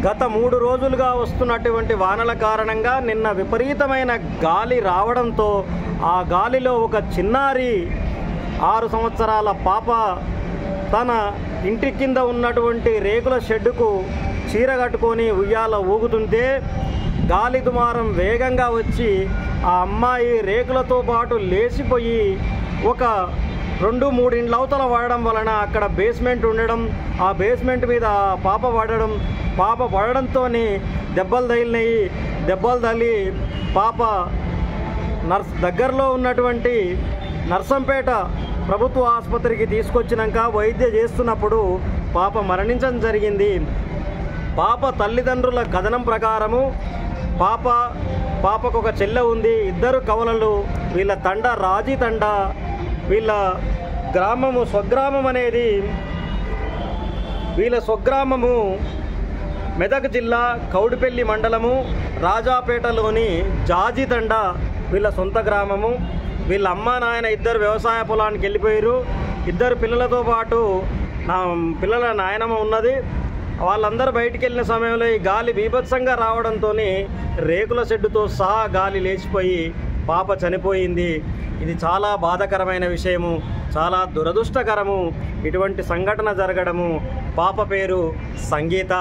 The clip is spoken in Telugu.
గత 3 రోజులుగా వస్తున్నటువంటి వానల కారణంగా నిన్న విపరీతమైన గాలి రావడంతో ఆ గాలిలో ఒక చిన్నారి 6 సంవత్సరాల పాప తన ఇంటి కింద ఉన్నటువంటి రేకుల షెడ్డుకు చీర కట్టుకొని ఉయ్యాల ఊగుతుంటే గాలి దుమారం వేగంగా వచ్చి ఆ అమ్మాయి రేకులతో పాటు లేచిపోయి ఒక 2-3 ఇండ్ల అవతల పడడం వలన అక్కడ బేస్మెంట్ ఉండడం, ఆ బేస్మెంట్ మీద పాప పడడంతో దెబ్బలు తగిలినాయి. దెబ్బలు తగిలి పాప దగ్గరలో ఉన్నటువంటి నర్సంపేట ప్రభుత్వ ఆసుపత్రికి తీసుకొచ్చినాక వైద్యం చేస్తున్నప్పుడు పాప మరణించడం జరిగింది. పాప తల్లిదండ్రుల కథనం ప్రకారము పాపకు ఒక చెల్లె ఉంది, 2 కవలలు. వీళ్ళ తండ రాజీ తండ. వీళ్ళ గ్రామము స్వగ్రామం అనేది వీళ్ళ స్వగ్రామము మెదక్ జిల్లా కౌడిపల్లి మండలము రాజాపేటలోని జాజితండ వీళ్ళ సొంత గ్రామము. వీళ్ళ అమ్మ నాయన 2 వ్యవసాయ పొలానికి వెళ్ళిపోయారు. 2 పిల్లలతో పాటు పిల్లల నాయనమ్మ ఉన్నది. వాళ్ళందరూ బయటికి వెళ్ళిన సమయంలో ఈ గాలి బీభత్సంగా రావడంతో రేకుల షెడ్డుతో సహా గాలి లేచిపోయి పాప చనిపోయింది. ఇది చాలా బాధాకరమైన విషయము, చాలా దురదృష్టకరము. ఇటువంటి సంఘటన జరగడము. పాప పేరు సంగీత.